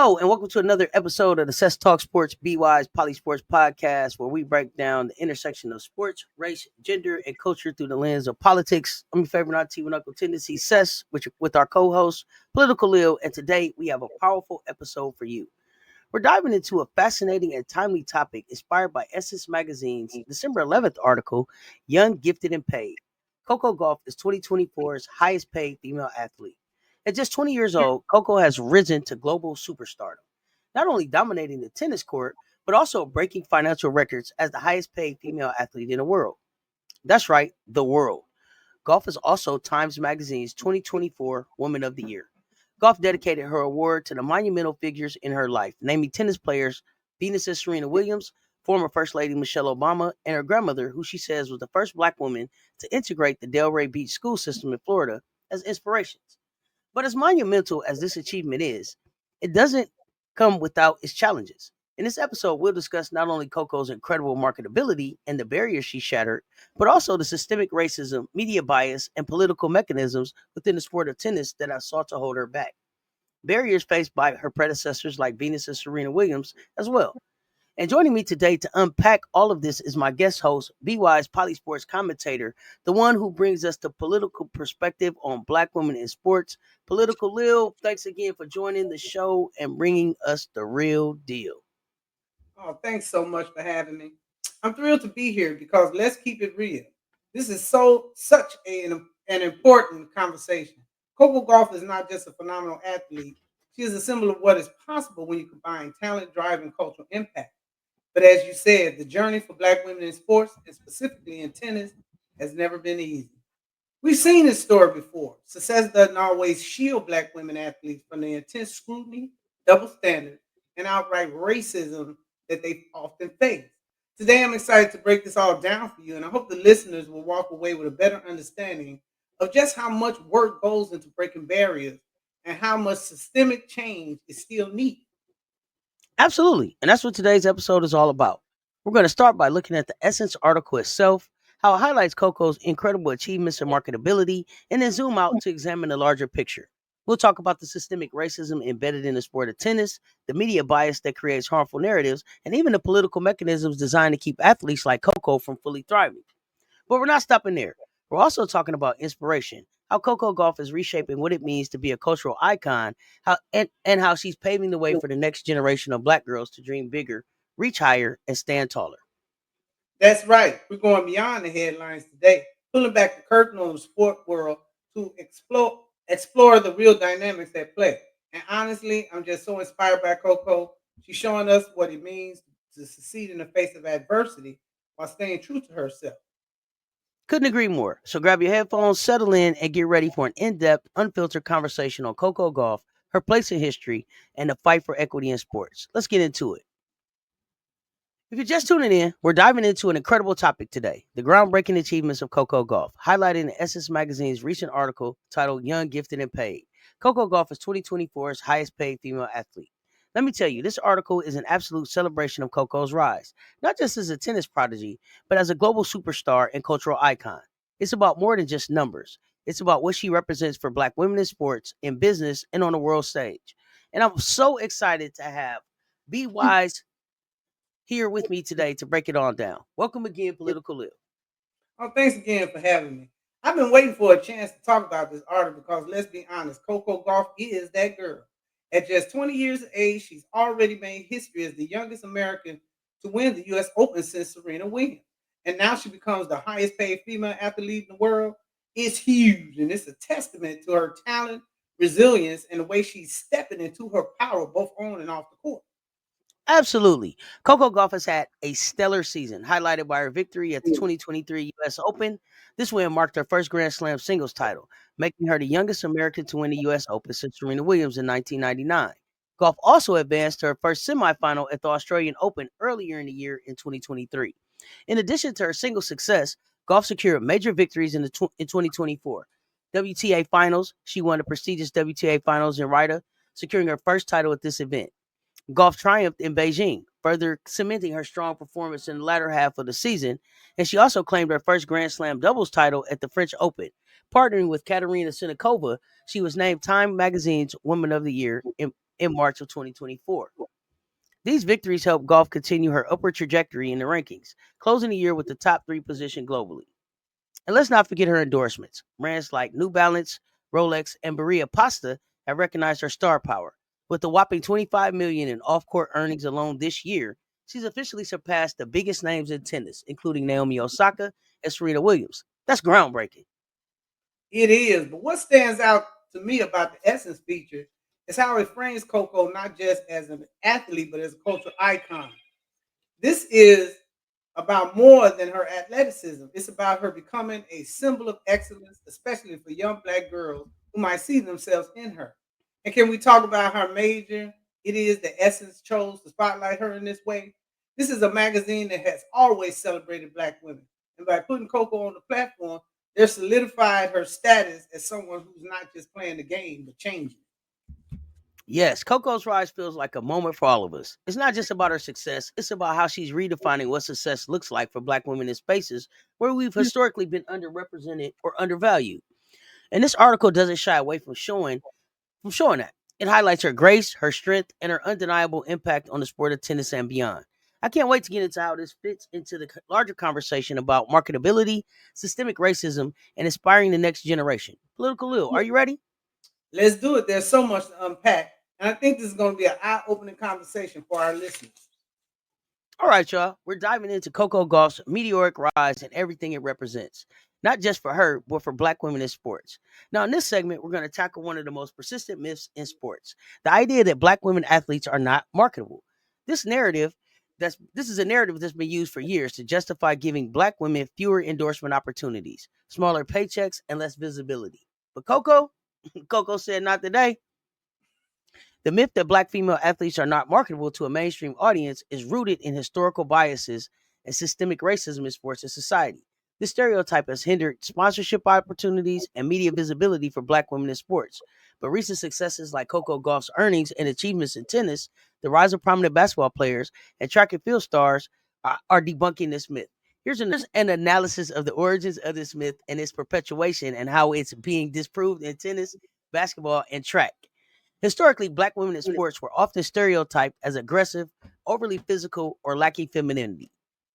Hello, and welcome to another episode of the Cess Talks Sports BWISE Sports Podcast, where we break down the intersection of sports, race, gender, and culture through the lens of politics. I'm your favorite auntie with Uncle Tendency, Cess, with our co-host, Political Lil, and today we have a powerful episode for you. We're diving into a fascinating and timely topic inspired by Essence Magazine's December 11th article, Young, Gifted, and Paid. Coco Gauff is 2024's highest paid female athlete. At just 20 years old, Coco has risen to global superstardom, not only dominating the tennis court, but also breaking financial records as the highest paid female athlete in the world. That's right, the world. Gauff is also Times Magazine's 2024 Woman of the Year. Gauff dedicated her award to the monumental figures in her life, namely tennis players Venus' Serena Williams, former First Lady Michelle Obama, and her grandmother, who she says was the first Black woman to integrate the Delray Beach school system in Florida, as inspirations. But as monumental as this achievement is, it doesn't come without its challenges. In this episode, we'll discuss not only Coco's incredible marketability and the barriers she shattered, but also the systemic racism, media bias, and political mechanisms within the sport of tennis that have sought to hold her back. Barriers faced by her predecessors like Venus and Serena Williams as well. And joining me today to unpack all of this is my guest host, BWISE Sports commentator, the one who brings us the political perspective on Black women in sports. Political Lil, thanks again for joining the show and bringing us the real deal. Oh, thanks so much for having me. I'm thrilled to be here because let's keep it real. This is such an important conversation. Coco Gauff is not just a phenomenal athlete. She is a symbol of what is possible when you combine talent, drive, and cultural impact. But as you said, the journey for Black women in sports, and specifically in tennis, has never been easy. We've seen this story before. Success doesn't always shield Black women athletes from the intense scrutiny, double standards, and outright racism that they often face. Today, I'm excited to break this all down for you, and I hope the listeners will walk away with a better understanding of just how much work goes into breaking barriers and how much systemic change is still needed. Absolutely. And that's what today's episode is all about. We're going to start by looking at the Essence article itself, how it highlights Coco's incredible achievements and marketability, and then zoom out to examine the larger picture. We'll talk about the systemic racism embedded in the sport of tennis, the media bias that creates harmful narratives, and even the political mechanisms designed to keep athletes like Coco from fully thriving. But we're not stopping there. We're also talking about inspiration, how Coco Gauff is reshaping what it means to be a cultural icon, and how she's paving the way for the next generation of Black girls to dream bigger, reach higher, and stand taller. That's right. We're going beyond the headlines today, pulling back the curtain on the sport world to explore the real dynamics at play. And honestly, I'm just so inspired by Coco. She's showing us what it means to succeed in the face of adversity while staying true to herself. Couldn't agree more. So grab your headphones, settle in, and get ready for an in-depth, unfiltered conversation on Coco Gauff, her place in history, and the fight for equity in sports. Let's get into it. If you're just tuning in, we're diving into an incredible topic today, the groundbreaking achievements of Coco Gauff, highlighted in Essence Magazine's recent article titled Young, Gifted, and Paid. Coco Gauff is 2024's highest paid female athlete. Let me tell you, this article is an absolute celebration of Coco's rise, not just as a tennis prodigy, but as a global superstar and cultural icon. It's about more than just numbers. It's about what she represents for Black women in sports, in business, and on the world stage. And I'm so excited to have Be Wise here with me today to break it all down. Welcome again, Political Lil. Oh, thanks again for having me. I've been waiting for a chance to talk about this article because let's be honest, Coco Gauff is that girl. At just 20 years of age, she's already made history as the youngest American to win the U.S. Open since Serena Williams. And now she becomes the highest paid female athlete in the world. It's huge, and it's a testament to her talent, resilience, and the way she's stepping into her power both on and off the court. Absolutely. Coco Gauff has had a stellar season, highlighted by her victory at the 2023 U.S. Open. This win marked her first Grand Slam singles title, making her the youngest American to win the U.S. Open since Serena Williams in 1999. Gauff also advanced to her first semifinal at the Australian Open earlier in the year in 2023. In addition to her single success, Gauff secured major victories in 2024. WTA Finals, she won the prestigious WTA Finals in Riyadh, securing her first title at this event. Gauff triumphed in Beijing, further cementing her strong performance in the latter half of the season, and she also claimed her first Grand Slam doubles title at the French Open. Partnering with Katerina Sinikova, she was named Time Magazine's Woman of the Year in March of 2024. These victories helped Gauff continue her upward trajectory in the rankings, closing the year with the top 3 position globally. And let's not forget her endorsements. Brands like New Balance, Rolex, and Berea Pasta have recognized her star power. With a whopping 25 million in off-court earnings alone this year, she's officially surpassed the biggest names in tennis, including Naomi Osaka and Serena Williams. That's groundbreaking. It is, but what stands out to me about the Essence feature is how it frames Coco not just as an athlete, but as a cultural icon. This is about more than her athleticism. It's about her becoming a symbol of excellence, especially for young black girls who might see themselves in her. And can we talk about her major? It is the Essence chose to spotlight her in this way. This is a magazine that has always celebrated black women. And by putting Coco on the platform, they're solidified her status as someone who's not just playing the game, but changing. Yes, Coco's rise feels like a moment for all of us. It's not just about her success, it's about how she's redefining what success looks like for black women in spaces where we've historically been underrepresented or undervalued. And this article doesn't shy away from showing that. It highlights her grace, her strength, and her undeniable impact on the sport of tennis and beyond. I can't wait to get into how this fits into the larger conversation about marketability, systemic racism, and inspiring the next generation. Political Lil, are you ready? Let's do it. There's so much to unpack. And I think this is going to be an eye opening conversation for our listeners. All right, y'all. We're diving into Coco Gauff's meteoric rise and everything it represents, not just for her, but for black women in sports. Now, in this segment, we're going to tackle one of the most persistent myths in sports: the idea that black women athletes are not marketable. This narrative, this is a narrative that's been used for years to justify giving black women fewer endorsement opportunities, smaller paychecks, and less visibility. But Coco said, "Not today." The myth that black female athletes are not marketable to a mainstream audience is rooted in historical biases and systemic racism in sports and society. This stereotype has hindered sponsorship opportunities and media visibility for black women in sports. But recent successes like Coco Gauff's earnings and achievements in tennis, the rise of prominent basketball players, and track and field stars are debunking this myth. Here's an analysis of the origins of this myth and its perpetuation and how it's being disproved in tennis, basketball, and track. Historically, black women in sports were often stereotyped as aggressive, overly physical, or lacking femininity.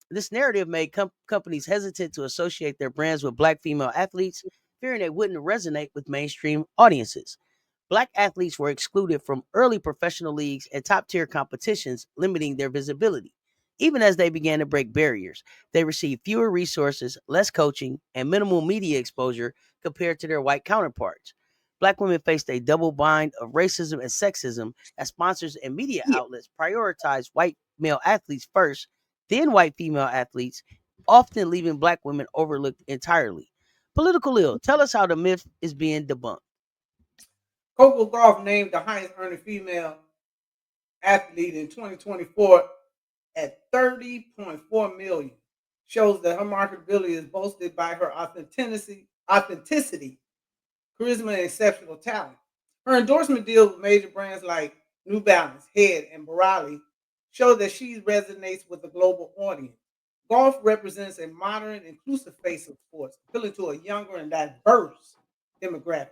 This narrative made companies hesitant to associate their brands with black female athletes, fearing they wouldn't resonate with mainstream audiences. Black athletes were excluded from early professional leagues and top tier competitions, limiting their visibility. Even as they began to break barriers, they received fewer resources, less coaching, and minimal media exposure compared to their white counterparts. Black women faced a double bind of racism and sexism as sponsors and media outlets prioritized white male athletes first, then white female athletes, often leaving black women overlooked entirely. Political Ill, tell us how the myth is being debunked. Coco Gauff named the highest earning female athlete in 2024 at 30.4 million. Shows that her marketability is boasted by her authenticity, charisma, and exceptional talent. Her endorsement deals with major brands like New Balance, Head, and Barali show that she resonates with a global audience. Golf represents a modern, inclusive face of sports, appealing to a younger and diverse demographic.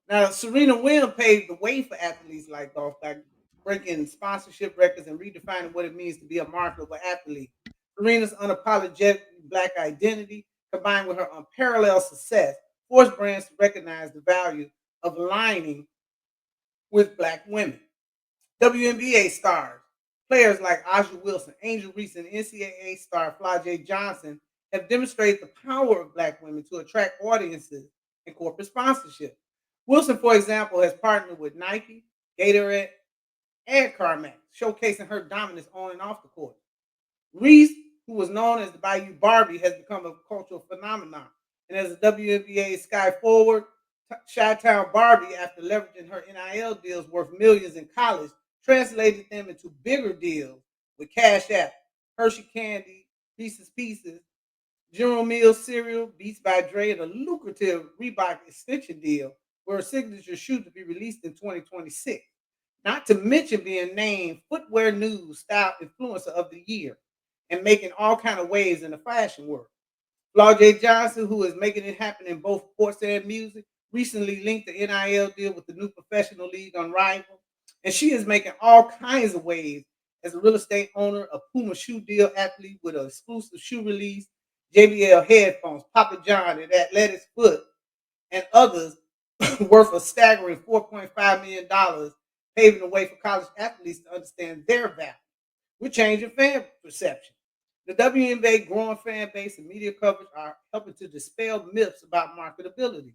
Now, Serena Williams paved the way for athletes like Golf by breaking sponsorship records and redefining what it means to be a marketable athlete. Serena's unapologetic black identity, combined with her unparalleled success, forced brands to recognize the value of aligning with black women. WNBA stars, players like Aja Wilson, Angel Reese, and NCAA star Flajay Johnson have demonstrated the power of black women to attract audiences and corporate sponsorship. Wilson, for example, has partnered with Nike, Gatorade, and CarMax, showcasing her dominance on and off the court. Reese, who was known as the Bayou Barbie, has become a cultural phenomenon. And as a WNBA Sky Forward, Chi-Town Barbie, after leveraging her NIL deals worth millions in college, translated them into bigger deals with Cash App, Hershey Candy, Reese's Pieces, General Mills cereal, Beats by Dre, and a lucrative Reebok extension deal where a signature shoe to be released in 2026. Not to mention being named Footwear News Style Influencer of the Year and making all kind of waves in the fashion world. Flaw J. Johnson, who is making it happen in both sports and music, recently linked the NIL deal with the new professional league Unrivaled. And she is making all kinds of waves as a real estate owner, a Puma shoe deal athlete with an exclusive shoe release, JBL headphones, Papa John, and Athletic Foot, and others worth a staggering $4.5 million, paving the way for college athletes to understand their value. We're changing fan perception. The WNBA growing fan base and media coverage are helping to dispel myths about marketability.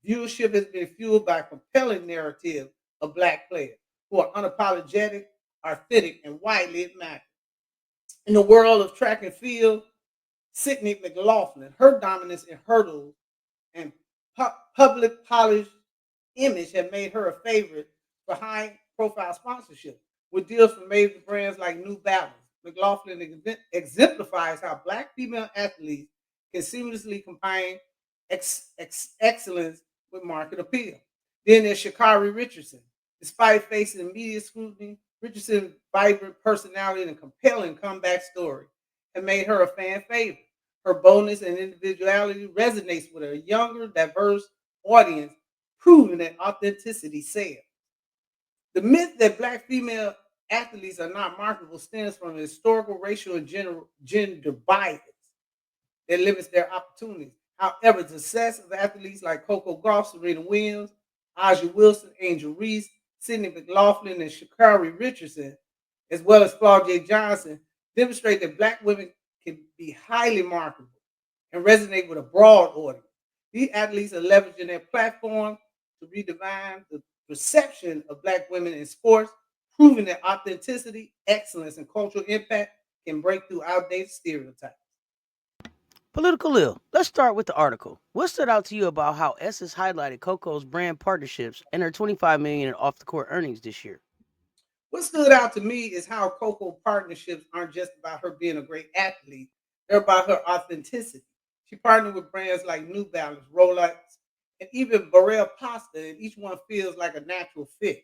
Viewership has been fueled by a compelling narrative of black players who are unapologetic, authentic, and widely admired. In the world of track and field, Sydney McLaughlin, her dominance in hurdles and public polished image have made her a favorite for high profile sponsorship. With deals from major brands like New Balance, McLaughlin exemplifies how black female athletes can seamlessly combine excellence with market appeal. Then there's Sha'Carri Richardson. Despite facing media scrutiny, Richardson's vibrant personality and compelling comeback story have made her a fan favorite. Her boldness and individuality resonates with a younger, diverse audience, proving that authenticity sells. The myth that black female athletes are not marketable stems from historical, racial, and gender bias that limits their opportunities. However, the success of athletes like Coco Gauff, Serena Williams, Aja Wilson, Angel Reese, Sydney McLaughlin, and Sha'Carri Richardson, as well as Flaw Johnson, demonstrate that black women can be highly marketable and resonate with a broad audience. These athletes are leveraging their platform to redefine the perception of black women in sports, proving that authenticity, excellence, and cultural impact can break through outdated stereotypes. Political Ill. Let's start with the article. What stood out to you about how Essence highlighted Coco's brand partnerships and her 25 million in off the court earnings this year? What stood out to me is how Coco partnerships aren't just about her being a great athlete, they're about her authenticity. She partnered with brands like New Balance, Rolex, and even Barrel Pasta, and each one feels like a natural fit.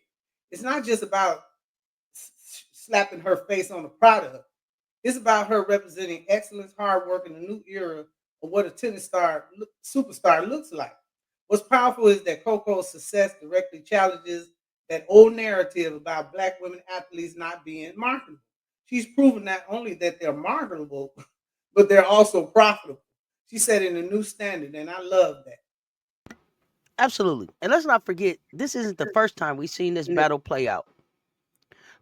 It's not just about slapping her face on the product, it's about her representing excellence, hard work, and a new era of what a superstar looks like. What's powerful is that Coco's success directly challenges that old narrative about black women athletes not being marketable. She's proven not only that they're marketable, but they're also profitable. She set in a new standard, and I love that. Absolutely. And let's not forget, this isn't the first time we've seen this battle play out.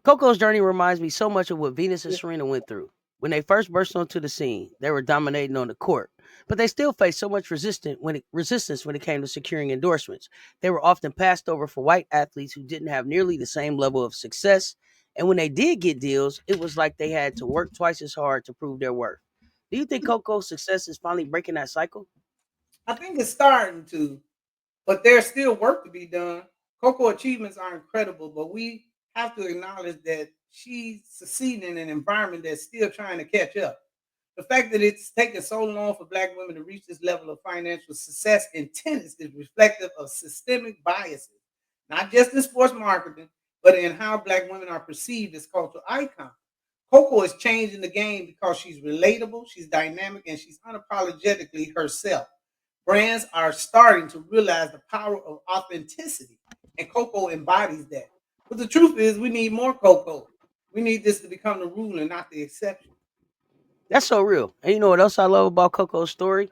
Coco's journey reminds me so much of what Venus and Serena went through. When they first burst onto the scene, they were dominating on the court, but they still faced so much resistance when it came to securing endorsements. They were often passed over for white athletes who didn't have nearly the same level of success, and when they did get deals, it was like they had to work twice as hard to prove their worth. Do you think Coco's success is finally breaking that cycle? I think it's starting to, but there's still work to be done. Coco achievements are incredible, but we have to acknowledge that she's succeeding in an environment that's still trying to catch up. The fact that it's taken so long for black women to reach this level of financial success in tennis is reflective of systemic biases, not just in sports marketing, but in how black women are perceived as cultural icons. Coco is changing the game because she's relatable, she's dynamic, and she's unapologetically herself. Brands are starting to realize the power of authenticity, and Coco embodies that. But the truth is, we need more Coco. We need this to become the rule and not the exception. That's so real. And you know what else I love about Coco's story?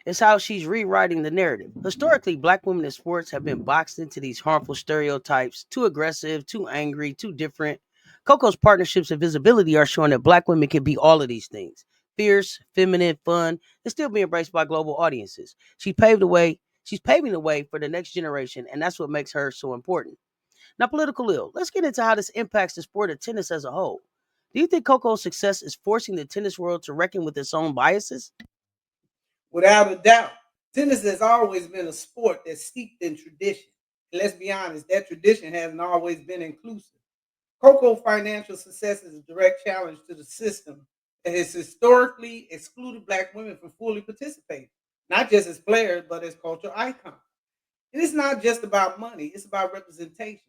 It's how she's rewriting the narrative. Historically, black women in sports have been boxed into these harmful stereotypes: too aggressive, too angry, too different. Coco's partnerships and visibility are showing that black women can be all of these things: fierce, feminine, fun, and still be embraced by global audiences. She's paving the way for the next generation, and that's what makes her so important. Now, political ill. Let's get into how this impacts the sport of tennis as a whole. Do you think Coco's success is forcing the tennis world to reckon with its own biases? Without a doubt, tennis has always been a sport that's steeped in tradition. And let's be honest, that tradition hasn't always been inclusive. Coco financial success is a direct challenge to the system that has historically excluded black women from fully participating, not just as players, but as cultural icons. And it's not just about money, it's about representation.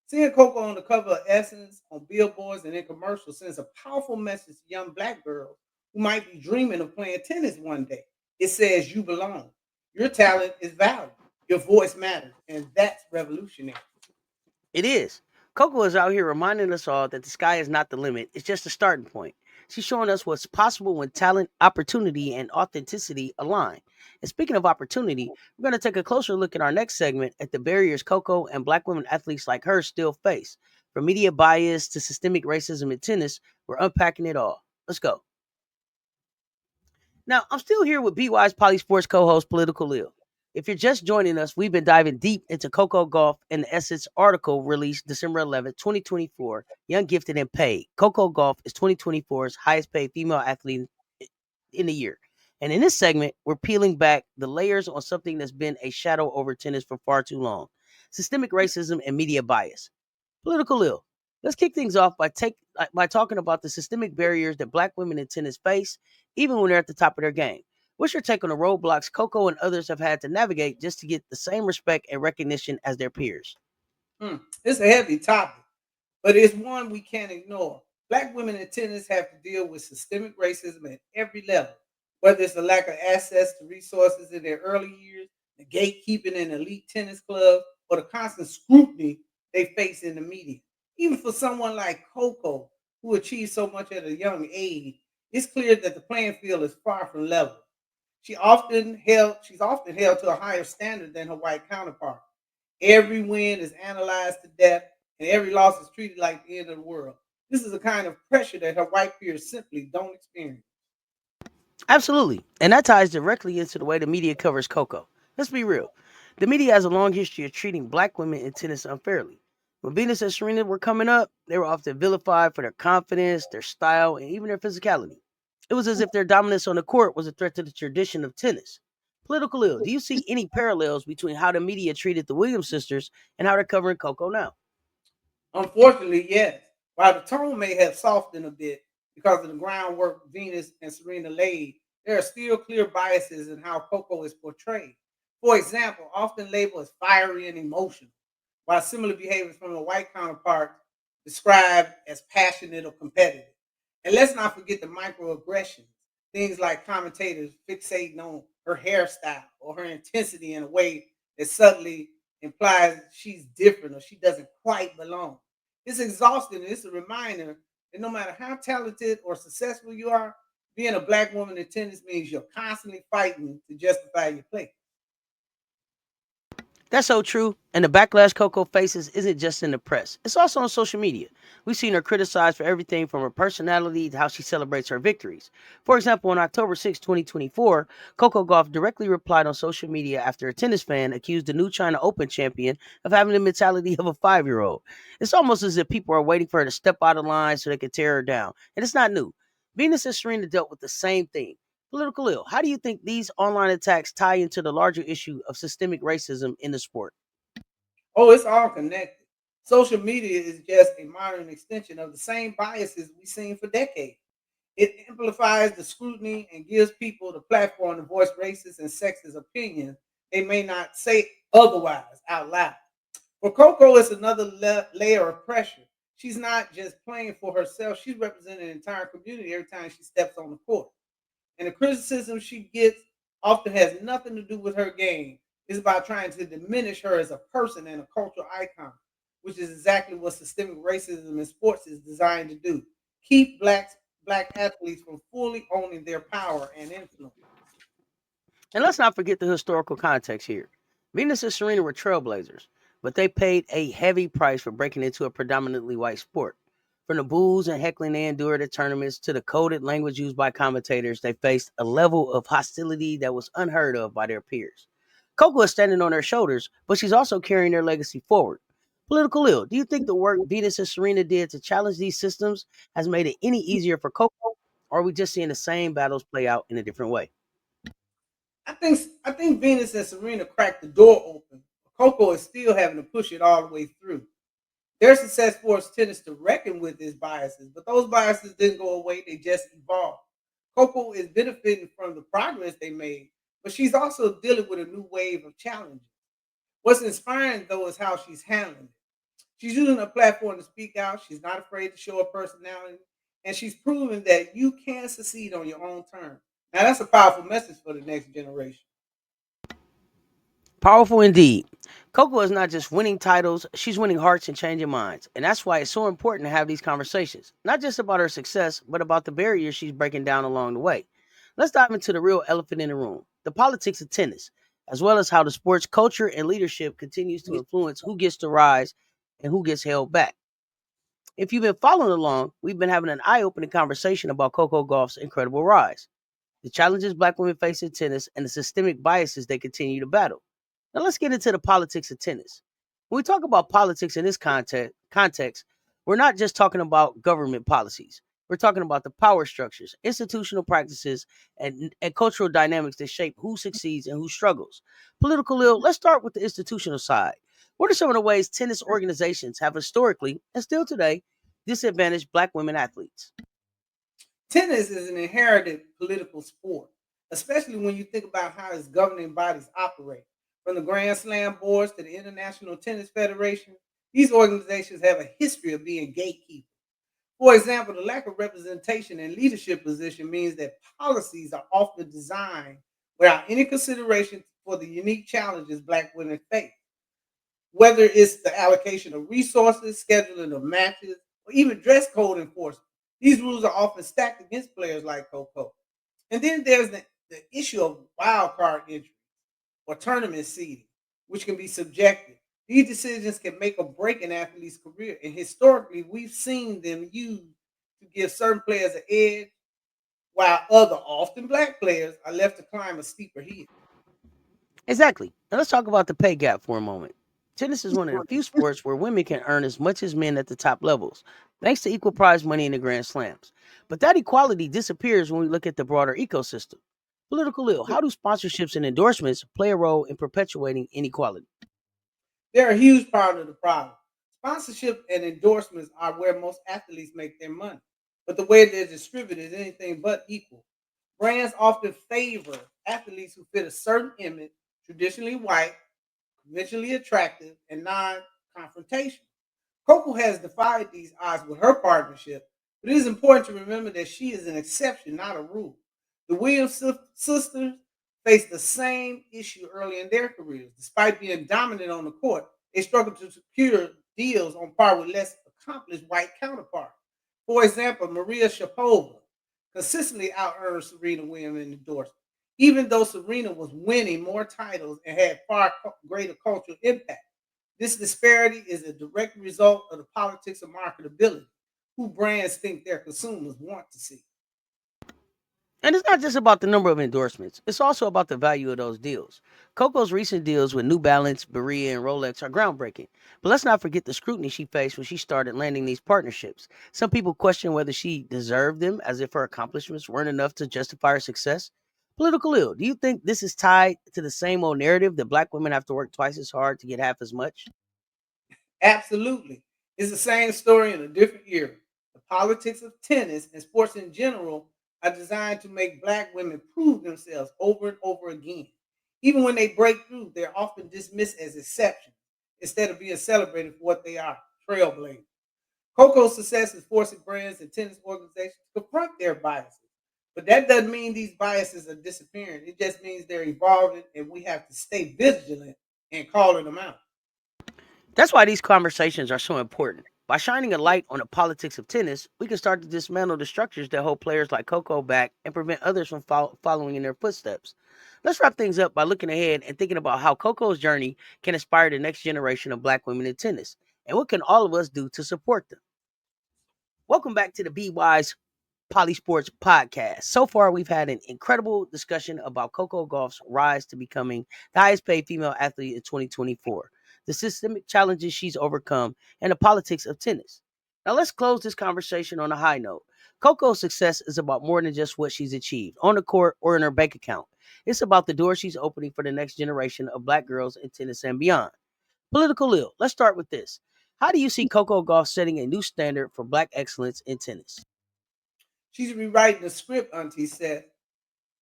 Seeing Coco on the cover of Essence, on billboards, and in commercials sends a powerful message to young black girls who might be dreaming of playing tennis one day. It says you belong. Your talent is valued. Your voice matters. And that's revolutionary. It is. Coco is out here reminding us all that the sky is not the limit, it's just a starting point. She's showing us what's possible when talent, opportunity, and authenticity align. And speaking of opportunity, we're going to take a closer look in our next segment at the barriers Coco and black women athletes like her still face. From media bias to systemic racism in tennis, we're unpacking it all. Let's go. Now, I'm still here with BWISE Poly Sports co-host Political Lil. If you're just joining us, we've been diving deep into Coco Gauff and the Essence article released December 11th, 2024, Young, Gifted, and Paid. Coco Gauff is 2024's highest paid female athlete in the year. And in this segment, we're peeling back the layers on something that's been a shadow over tennis for far too long: systemic racism and media bias. Political ill. Let's kick things off by talking about the systemic barriers that black women in tennis face, even when they're at the top of their game. What's your take on the roadblocks Coco and others have had to navigate just to get the same respect and recognition as their peers? It's a heavy topic, but it's one we can't ignore. Black women in tennis have to deal with systemic racism at every level, whether it's the lack of access to resources in their early years, the gatekeeping in elite tennis clubs, or the constant scrutiny they face in the media. Even for someone like Coco, who achieved so much at a young age, it's clear that the playing field is far from level. She's often held to a higher standard than her white counterpart. Every win is analyzed to death, and every loss is treated like the end of the world. This is a kind of pressure that her white peers simply don't experience. Absolutely. And that ties directly into the way the media covers Coco. Let's be real. The media has a long history of treating black women in tennis unfairly. When Venus and Serena were coming up, they were often vilified for their confidence, their style, and even their physicality. It was as if their dominance on the court was a threat to the tradition of tennis. Political ill. Do you see any parallels between how the media treated the Williams sisters and how they're covering Coco now? Unfortunately, yes. While the tone may have softened a bit because of the groundwork Venus and Serena laid, there are still clear biases in how Coco is portrayed. For example, often labeled as fiery and emotional, while similar behaviors from a white counterpart described as passionate or competitive. And let's not forget the microaggressions, things like commentators fixating on her hairstyle or her intensity in a way that subtly implies she's different or she doesn't quite belong. It's exhausting. It's a reminder that no matter how talented or successful you are, being a black woman in tennis means you're constantly fighting to justify your place. That's so true. And the backlash Coco faces isn't just in the press, it's also on social media. We've seen her criticized for everything from her personality to how she celebrates her victories. For example, on October 6, 2024, Coco Gauff directly replied on social media after a tennis fan accused the new China Open champion of having the mentality of a 5 year old. It's almost as if people are waiting for her to step out of line so they can tear her down. And it's not new. Venus and Serena dealt with the same thing. Political ill. How do you think these online attacks tie into the larger issue of systemic racism in the sport? Oh, it's all connected. Social media is just a modern extension of the same biases we've seen for decades. It amplifies the scrutiny and gives people the platform to voice racist and sexist opinions they may not say otherwise out loud. For Coco, it's another layer of pressure. She's not just playing for herself, she's representing an entire community every time she steps on the court. And the criticism she gets often has nothing to do with her game. It's about trying to diminish her as a person and a cultural icon, which is exactly what systemic racism in sports is designed to do. Keep black athletes from fully owning their power and influence. And let's not forget the historical context here. Venus and Serena were trailblazers, but they paid a heavy price for breaking into a predominantly white sport. From the boos and heckling they endured at tournaments to the coded language used by commentators, they faced a level of hostility that was unheard of by their peers. Coco is standing on their shoulders, but she's also carrying their legacy forward. Political ill. Do you think the work Venus and Serena did to challenge these systems has made it any easier for Coco, or are we just seeing the same battles play out in a different way? I think Venus and Serena cracked the door open. Coco is still having to push it all the way through. Their success forced tennis to reckon with its biases, but those biases didn't go away, they just evolved. Coco is benefiting from the progress they made, but she's also dealing with a new wave of challenges. What's inspiring, though, is how she's handling it. She's using a platform to speak out, she's not afraid to show her personality, and she's proven that you can succeed on your own terms. Now, that's a powerful message for the next generation. Powerful indeed. Coco is not just winning titles, she's winning hearts and changing minds. And that's why it's so important to have these conversations, not just about her success, but about the barriers she's breaking down along the way. Let's dive into the real elephant in the room, the politics of tennis, as well as how the sports culture and leadership continues to influence who gets to rise and who gets held back. If you've been following along, we've been having an eye opening conversation about Coco Gauff's incredible rise, the challenges black women face in tennis, and the systemic biases they continue to battle. Now let's get into the politics of tennis. When we talk about politics in this context, we're not just talking about government policies. We're talking about the power structures, institutional practices, and cultural dynamics that shape who succeeds and who struggles. Political ill, let's start with the institutional side. What are some of the ways tennis organizations have historically, and still today, disadvantaged black women athletes? Tennis is an inherited political sport, especially when you think about how its governing bodies operate. From the Grand Slam boards to the International Tennis Federation, these organizations have a history of being gatekeepers. For example, the lack of representation in leadership position means that policies are often designed without any consideration for the unique challenges black women face, whether it's the allocation of resources, scheduling of matches, or even dress code enforcement. These rules are often stacked against players like Coco. And then there's the issue of wild card entry or tournament seeding, which can be subjective. These decisions can make or break an athlete's career. And historically, we've seen them used to give certain players an edge, while other, often black players, are left to climb a steeper hill. Exactly. Now let's talk about the pay gap for a moment. Tennis is one of the few sports where women can earn as much as men at the top levels, thanks to equal prize money in the Grand Slams. But that equality disappears when we look at the broader ecosystem. Political ill, how do sponsorships and endorsements play a role in perpetuating inequality? They're a huge part of the problem. Sponsorship and endorsements are where most athletes make their money, but the way they're distributed is anything but equal. Brands often favor athletes who fit a certain image, traditionally white, conventionally attractive, and non confrontational. Coco has defied these odds with her partnership, but it is important to remember that she is an exception, not a rule. The Williams sisters faced the same issue early in their careers. Despite being dominant on the court, they struggled to secure deals on par with less accomplished white counterparts. For example, Maria Sharapova consistently out-earned Serena Williams in endorsement, even though Serena was winning more titles and had far greater cultural impact. This disparity is a direct result of the politics of marketability, who brands think their consumers want to see. And it's not just about the number of endorsements, it's also about the value of those deals. Coco's recent deals with New Balance, Berea, and Rolex are groundbreaking. But let's not forget the scrutiny she faced when she started landing these partnerships. Some people question whether she deserved them, as if her accomplishments weren't enough to justify her success. Political ill, do you think this is tied to the same old narrative that black women have to work twice as hard to get half as much? Absolutely. It's the same story in a different era. The politics of tennis and sports in general are designed to make black women prove themselves over and over again. Even when they break through, they're often dismissed as exceptions instead of being celebrated for what they are, trailblazers. Coco's success is forcing brands and tennis organizations to confront their biases. But that doesn't mean these biases are disappearing. It just means they're evolving and we have to stay vigilant and calling them out. That's why these conversations are so important. By shining a light on the politics of tennis, we can start to dismantle the structures that hold players like Coco back and prevent others from following in their footsteps. Let's wrap things up by looking ahead and thinking about how Coco's journey can inspire the next generation of black women in tennis, and what can all of us do to support them. Welcome back to the Be Wise Poly Sports podcast. So far, we've had an incredible discussion about Coco Gauff's rise to becoming the highest paid female athlete in 2024, the systemic challenges she's overcome, and the politics of tennis. Now, let's close this conversation on a high note. Coco's success is about more than just what she's achieved on the court or in her bank account. It's about the door she's opening for the next generation of black girls in tennis and beyond. Political ill. Let's start with this. How do you see Coco Gauff setting a new standard for black excellence in tennis? She's rewriting the script, Auntie said.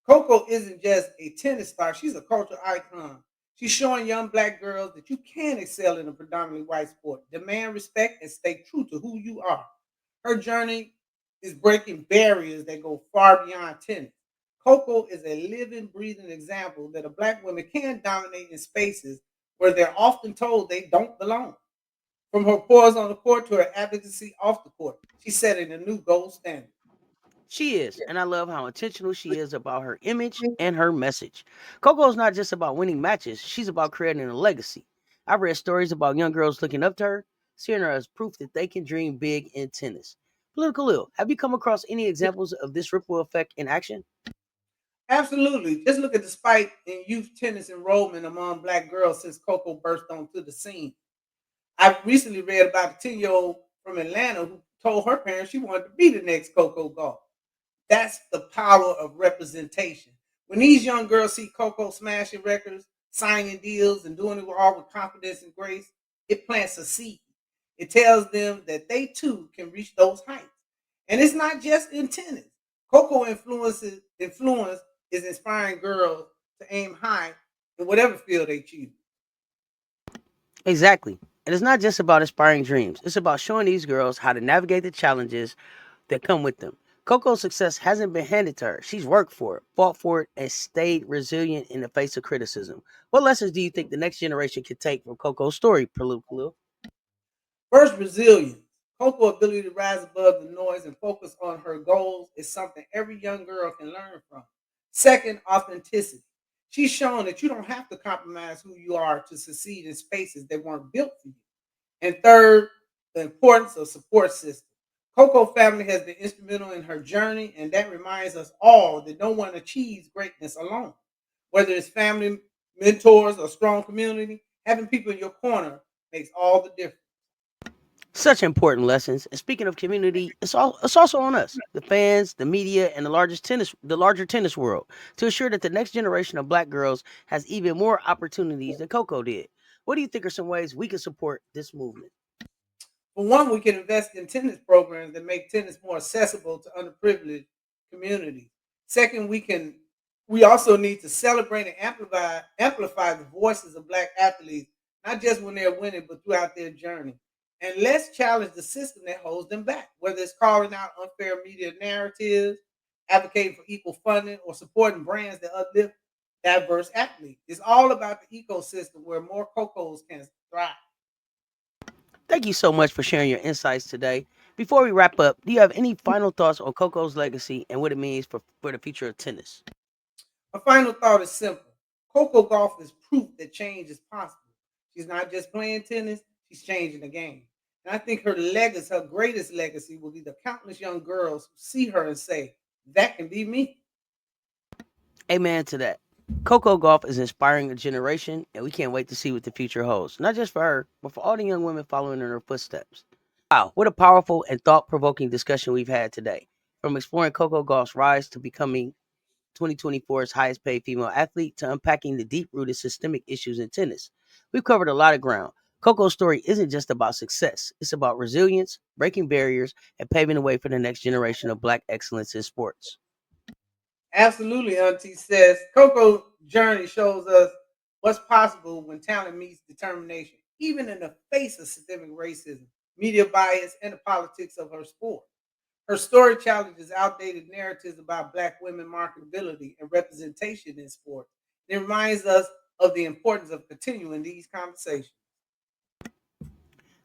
Coco isn't just a tennis star, she's a cultural icon. She's showing young black girls that you can excel in a predominantly white sport, demand respect, and stay true to who you are. Her journey is breaking barriers that go far beyond tennis. Coco is a living, breathing example that a black woman can dominate in spaces where they're often told they don't belong. From her poise on the court to her advocacy off the court, she's setting a new gold standard. She is, and I love how intentional she is about her image and her message. Coco's not just about winning matches, she's about creating a legacy. I've read stories about young girls looking up to her, seeing her as proof that they can dream big in tennis. Political Lil, have you come across any examples of this ripple effect in action? Absolutely. Just look at the spike in youth tennis enrollment among black girls since Coco burst onto the scene. I recently read about a 10-year-old from Atlanta who told her parents she wanted to be the next Coco Gauff. That's the power of representation. When these young girls see Coco smashing records, signing deals, and doing it all with confidence and grace, it plants a seed. It tells them that they too can reach those heights. And it's not just in tennis. Coco influence is inspiring girls to aim high in whatever field they choose. Exactly. And it's not just about inspiring dreams, it's about showing these girls how to navigate the challenges that come with them. Coco's success hasn't been handed to her. She's worked for it, fought for it, and stayed resilient in the face of criticism. What lessons do you think the next generation can take from Coco's story, Perlu? First, resilience. Coco's ability to rise above the noise and focus on her goals is something every young girl can learn from. Second, authenticity. She's shown that you don't have to compromise who you are to succeed in spaces that weren't built for you. And third, the importance of support system. Coco family has been instrumental in her journey, and that reminds us all that no one achieves greatness alone. Whether it's family, mentors, or strong community, having people in your corner makes all the difference. Such important lessons. And speaking of community, it's also on us, the fans, the media, and the larger tennis world, to ensure that the next generation of black girls has even more opportunities than Coco did. What do you think are some ways we can support this movement? For one, we can invest in tennis programs that make tennis more accessible to underprivileged communities. Second, we also need to celebrate and amplify the voices of black athletes, not just when they're winning, but throughout their journey. And let's challenge the system that holds them back, whether it's calling out unfair media narratives, advocating for equal funding, or supporting brands that uplift diverse athletes. It's all about the ecosystem where more Cocos can thrive. Thank you so much for sharing your insights today. Before we wrap up, do you have any final thoughts on Coco's legacy and what it means for the future of tennis? My final thought is simple. Coco Gauff is proof that change is possible. She's not just playing tennis, she's changing the game. And I think her greatest legacy will be the countless young girls who see her and say, that can be me. Amen to that. Coco Gauff is inspiring a generation, and we can't wait to see what the future holds, not just for her, but for all the young women following in her footsteps. Wow, what a powerful and thought provoking discussion we've had today. From exploring Coco Gauff's rise to becoming 2024's highest paid female athlete to unpacking the deep rooted systemic issues in tennis. We've covered a lot of ground. Coco's story isn't just about success, it's about resilience, breaking barriers, and paving the way for the next generation of black excellence in sports. Absolutely, Auntie says. Coco's journey shows us what's possible when talent meets determination, even in the face of systemic racism, media bias, and the politics of her sport. Her story challenges outdated narratives about Black women marketability and representation in sport. It reminds us of the importance of continuing these conversations.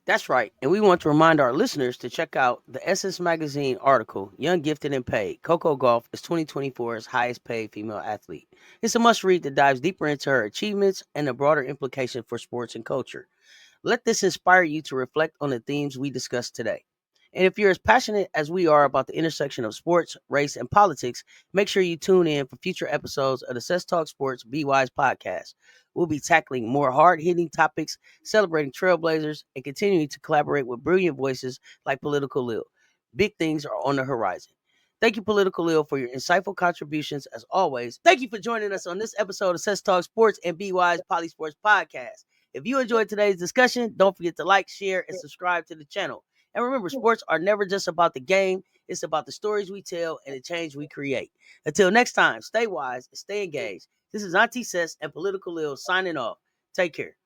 That's right. And we want to remind our listeners to check out the Essence Magazine article, Young, Gifted, and Paid. Coco Gauff is 2024's highest paid female athlete. It's a must read that dives deeper into her achievements and the broader implications for sports and culture. Let this inspire you to reflect on the themes we discussed today. And if you're as passionate as we are about the intersection of sports, race, and politics, make sure you tune in for future episodes of the Cess Talks Sports BWISE podcast. We'll be tackling more hard hitting topics, celebrating trailblazers, and continuing to collaborate with brilliant voices like Political Lil. Big things are on the horizon. Thank you, Political Lil, for your insightful contributions as always. Thank you for joining us on this episode of Cess Talk Sports and BWISE Poly Sports Podcast. If you enjoyed today's discussion, don't forget to like, share, and subscribe to the channel. And remember, sports are never just about the game, it's about the stories we tell and the change we create. Until next time, stay wise and stay engaged. This is Auntie Cess and Political Lil signing off. Take care.